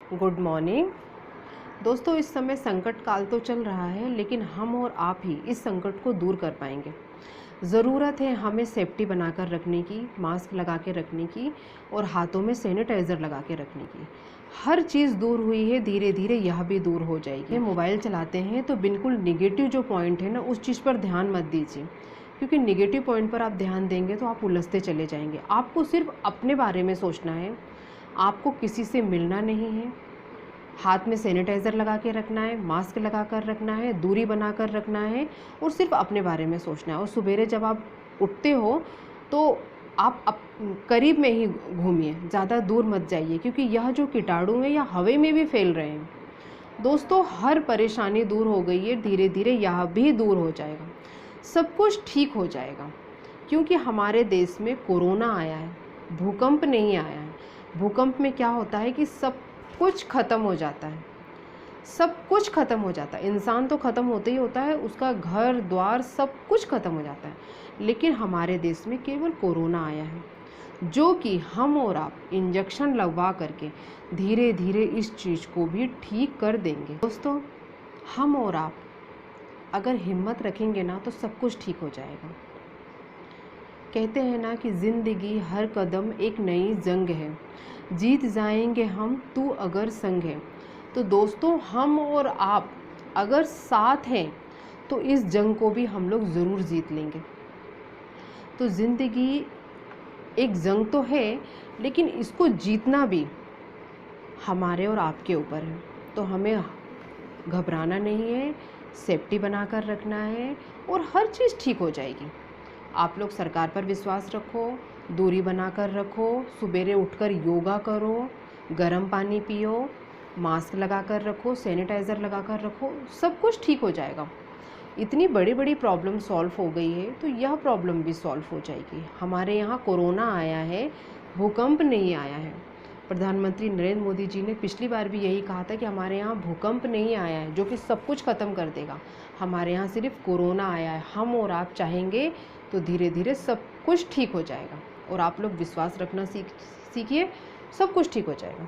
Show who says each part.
Speaker 1: Good morning दोस्तों। इस समय संकट काल तो चल रहा है, लेकिन हम और आप ही इस संकट को दूर कर पाएंगे। ज़रूरत है हमें सेफ्टी बनाकर रखने की, मास्क लगा के रखने की और हाथों में सैनिटाइज़र लगा के रखने की। हर चीज़ दूर हुई है, धीरे धीरे यह भी दूर हो जाएगी। मोबाइल चलाते हैं तो बिल्कुल निगेटिव जो पॉइंट है ना, उस चीज़ पर ध्यान मत दीजिए, क्योंकि निगेटिव पॉइंट पर आप ध्यान देंगे तो आप उलझते चले जाएंगे। आपको सिर्फ अपने बारे में सोचना है, आपको किसी से मिलना नहीं है, हाथ में सैनिटाइज़र लगा के रखना है, मास्क लगा कर रखना है, दूरी बना कर रखना है और सिर्फ अपने बारे में सोचना है। और सवेरे जब आप उठते हो तो आप करीब में ही घूमिए, ज़्यादा दूर मत जाइए, क्योंकि यह जो कीटाणु है यह हवा में भी फैल रहे हैं। दोस्तों, हर परेशानी दूर हो गई है, धीरे धीरे यह भी दूर हो जाएगा, सब कुछ ठीक हो जाएगा। क्योंकि हमारे देश में कोरोना आया है, भूकंप नहीं आया है। भूकंप में क्या होता है कि सब कुछ ख़त्म हो जाता है, सब कुछ ख़त्म हो जाता है। इंसान तो ख़त्म होते ही होता है, उसका घर द्वार सब कुछ ख़त्म हो जाता है। लेकिन हमारे देश में केवल कोरोना आया है, जो कि हम और आप इंजेक्शन लगवा करके धीरे धीरे इस चीज़ को भी ठीक कर देंगे। दोस्तों, हम और आप अगर हिम्मत रखेंगे ना तो सब कुछ ठीक हो जाएगा। कहते हैं ना कि ज़िंदगी हर कदम एक नई जंग है, जीत जाएंगे हम तू अगर संग है। तो दोस्तों, हम और आप अगर साथ हैं तो इस जंग को भी हम लोग ज़रूर जीत लेंगे। तो ज़िंदगी एक जंग तो है, लेकिन इसको जीतना भी हमारे और आपके ऊपर है। तो हमें घबराना नहीं है, सेफ्टी बनाकर रखना है और हर चीज़ ठीक हो जाएगी। आप लोग सरकार पर विश्वास रखो, दूरी बनाकर रखो, सुबेरे उठकर योगा करो, गर्म पानी पियो, मास्क लगाकर रखो, सैनिटाइज़र लगाकर रखो, सब कुछ ठीक हो जाएगा। इतनी बड़ी बड़ी प्रॉब्लम सॉल्व हो गई है तो यह प्रॉब्लम भी सॉल्व हो जाएगी। हमारे यहाँ कोरोना आया है, भूकंप नहीं आया है। प्रधानमंत्री नरेंद्र मोदी जी ने पिछली बार भी यही कहा था कि हमारे यहाँ भूकंप नहीं आया है जो कि सब कुछ ख़त्म कर देगा। हमारे यहाँ सिर्फ कोरोना आया है। हम और आप चाहेंगे तो धीरे धीरे सब कुछ ठीक हो जाएगा। और आप लोग विश्वास रखना सीखिए, सब कुछ ठीक हो जाएगा।